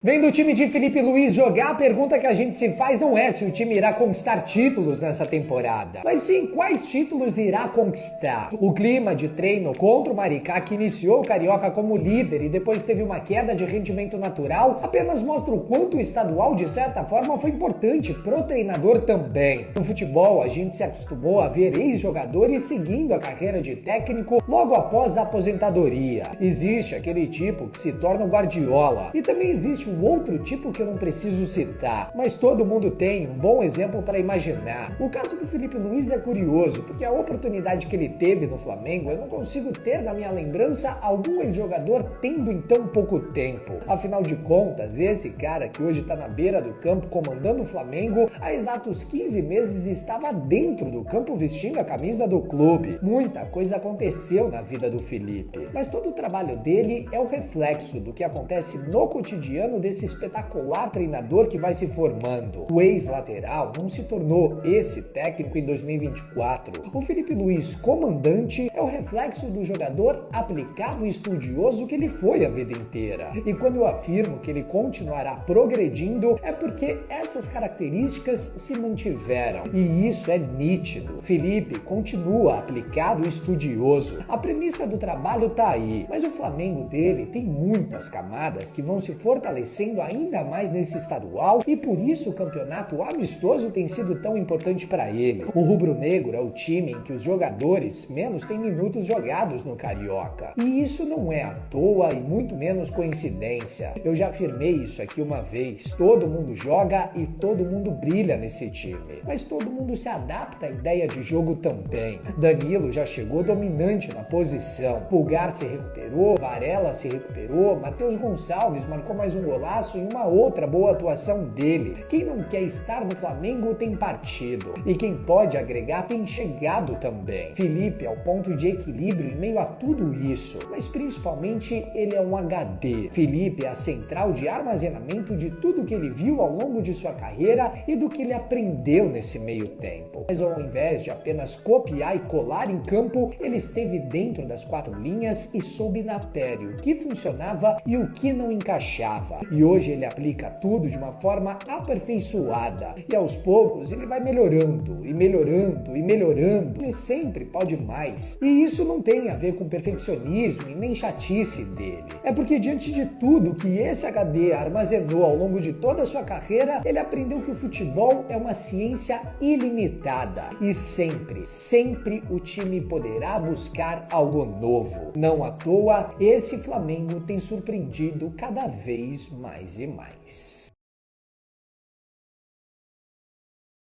Vendo o time de Felipe Luiz jogar, a pergunta que a gente se faz não é se o time irá conquistar títulos nessa temporada, mas sim quais títulos irá conquistar. O clima de treino contra o Maricá, que iniciou o Carioca como líder e depois teve uma queda de rendimento natural, apenas mostra o quanto o estadual, de certa forma, foi importante pro treinador também. No futebol, a gente se acostumou a ver ex-jogadores seguindo a carreira de técnico logo após a aposentadoria. Existe aquele tipo que se torna o Guardiola, e também existe um outro tipo que eu não preciso citar, mas todo mundo tem um bom exemplo para imaginar. O caso do Felipe Luiz é curioso, porque a oportunidade que ele teve no Flamengo, eu não consigo ter na minha lembrança algum ex-jogador tendo em tão pouco tempo. Afinal de contas, esse cara que hoje está na beira do campo comandando o Flamengo, há exatos 15 meses estava dentro do campo vestindo a camisa do clube. Muita coisa aconteceu na vida do Felipe, mas todo o trabalho dele é o reflexo do que acontece no cotidiano desse espetacular treinador que vai se formando. O ex-lateral não se tornou esse técnico em 2024. O Felipe Luiz, comandante, é o reflexo do jogador aplicado e estudioso que ele foi a vida inteira. E quando eu afirmo que ele continuará progredindo, é porque essas características se mantiveram. E isso é nítido. Felipe continua aplicado e estudioso. A premissa do trabalho tá aí, mas o Flamengo dele tem muitas camadas que vão se fortalecendo ainda mais nesse estadual, e por isso o campeonato amistoso tem sido tão importante para ele. O rubro-negro é o time em que os jogadores menos têm minutos jogados no Carioca. E isso não é à toa e muito menos coincidência. Eu já afirmei isso aqui uma vez. Todo mundo joga e todo mundo brilha nesse time, mas todo mundo se adapta à ideia de jogo também. Danilo já chegou dominante na posição. Pulgar se recuperou, Varela se recuperou, Matheus Gonçalves marcou mais um golaço e uma outra boa atuação dele. Quem não quer estar no Flamengo tem partido, e quem pode agregar tem chegado também. Felipe é o ponto de equilíbrio em meio a tudo isso, mas principalmente ele é um HD. Felipe é a central de armazenamento de tudo que ele viu ao longo de sua carreira e do que ele aprendeu nesse meio tempo. Mas ao invés de apenas copiar e colar em campo, ele esteve dentro das quatro linhas e soube na pele o que funcionava e o que não encaixava. E hoje ele aplica tudo de uma forma aperfeiçoada. E aos poucos ele vai melhorando, e melhorando, e melhorando. Ele sempre pode mais. E isso não tem a ver com perfeccionismo e nem chatice dele. É porque diante de tudo que esse HD armazenou ao longo de toda a sua carreira, ele aprendeu que o futebol é uma ciência ilimitada. E sempre, sempre o time poderá buscar algo novo. Não à toa, esse Flamengo tem surpreendido cada vez mais e mais.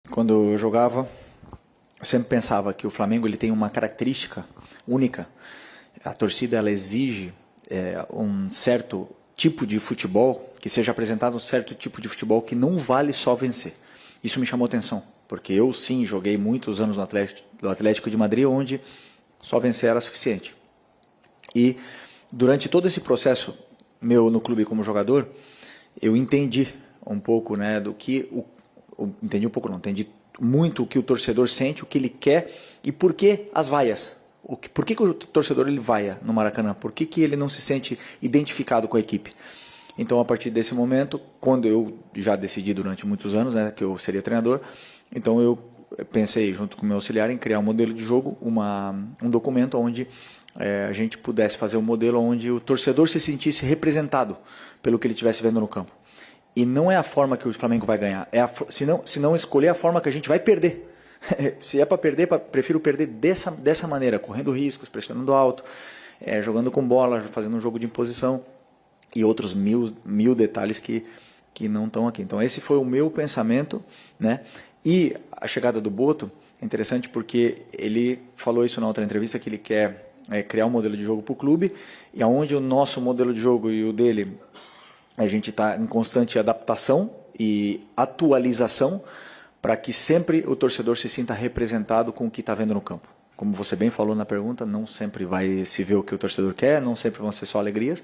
Quando eu jogava, eu sempre pensava que o Flamengo ele tem uma característica única. A torcida ela exige um certo tipo de futebol, que seja apresentado um certo tipo de futebol que não vale só vencer. Isso me chamou atenção, porque eu sim joguei muitos anos no Atlético de Madrid, onde só vencer era suficiente. E durante todo esse processo meu no clube como jogador, eu entendi um pouco, né, do que entendi muito o que o torcedor sente, o que ele quer e por que as vaias. Por que o torcedor ele vaia no Maracanã? Por que ele não se sente identificado com a equipe? Então, a partir desse momento, quando eu já decidi durante muitos anos, né, que eu seria treinador, então eu pensei, junto com o meu auxiliar, em criar um modelo de jogo, um documento onde a gente pudesse fazer um modelo onde o torcedor se sentisse representado pelo que ele estivesse vendo no campo. E não é a forma que o Flamengo vai ganhar, se não escolher a forma que a gente vai perder. Se é para perder, prefiro perder dessa maneira, correndo riscos, pressionando alto, jogando com bola, fazendo um jogo de imposição e outros mil detalhes que não estão aqui. Então esse foi o meu pensamento, né? E a chegada do Boto é interessante porque ele falou isso na outra entrevista, que ele quer criar um modelo de jogo para o clube, e aonde o nosso modelo de jogo e o dele, a gente está em constante adaptação e atualização para que sempre o torcedor se sinta representado com o que está vendo no campo. Como você bem falou na pergunta, não sempre vai se ver o que o torcedor quer, não sempre vão ser só alegrias,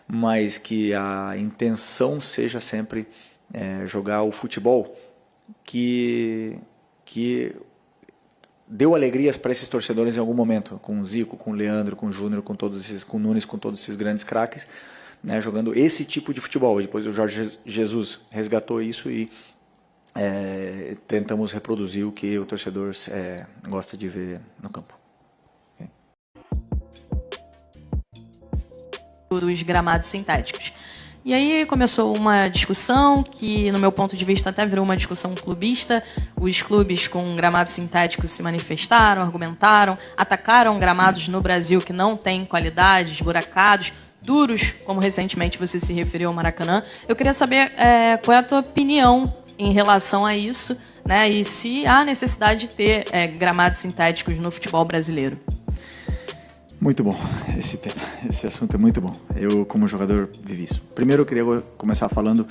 mas que a intenção seja sempre jogar o futebol que deu alegrias para esses torcedores em algum momento, com o Zico, com o Leandro, com o Júnior, com o Nunes, com todos esses grandes craques, né, jogando esse tipo de futebol. Depois o Jorge Jesus resgatou isso e tentamos reproduzir o que o torcedor gosta de ver no campo. Dos gramados sintéticos. E aí começou uma discussão que, no meu ponto de vista, até virou uma discussão clubista. Os clubes com gramados sintéticos se manifestaram, argumentaram, atacaram gramados no Brasil que não têm qualidade, esburacados, duros, como recentemente você se referiu ao Maracanã. Eu queria saber qual é a tua opinião em relação a isso, né? E se há necessidade de ter gramados sintéticos no futebol brasileiro. Muito bom esse assunto é muito bom. Eu, como jogador, vivi isso. Primeiro, eu queria começar falando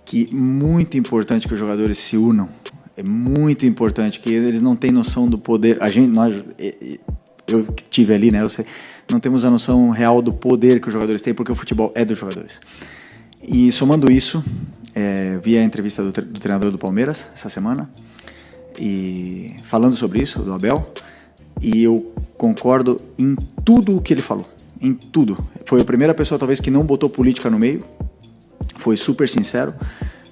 que é muito importante que os jogadores se unam. É muito importante que eles não têm noção do poder. Eu que estive ali, né? Eu sei, não temos a noção real do poder que os jogadores têm, porque o futebol é dos jogadores. E somando isso, vi a entrevista do treinador do Palmeiras essa semana e falando sobre isso, do Abel. E eu concordo em tudo o que ele falou, em tudo. Foi a primeira pessoa, talvez, que não botou política no meio, foi super sincero,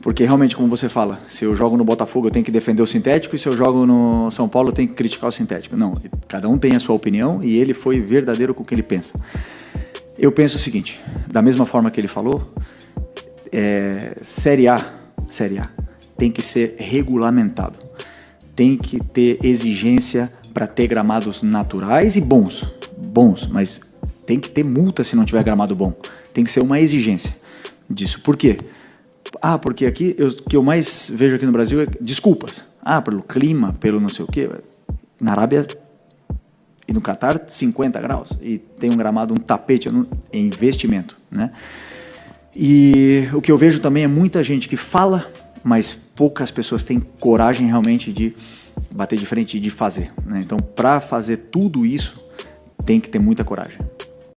porque realmente, como você fala, se eu jogo no Botafogo eu tenho que defender o sintético, e se eu jogo no São Paulo eu tenho que criticar o sintético. Não, cada um tem a sua opinião e ele foi verdadeiro com o que ele pensa. Eu penso o seguinte, da mesma forma que ele falou, Série A tem que ser regulamentado, tem que ter exigência para ter gramados naturais e bons, mas tem que ter multa se não tiver gramado bom. Tem que ser uma exigência disso. Por quê? Porque aqui, o que eu mais vejo aqui no Brasil é desculpas. Pelo clima, pelo não sei o quê. Na Arábia e no Catar, 50 graus. E tem um gramado, um tapete, é investimento, né? E o que eu vejo também é muita gente que fala, mas poucas pessoas têm coragem realmente de bater de frente e de fazer, né? Então, para fazer tudo isso, tem que ter muita coragem.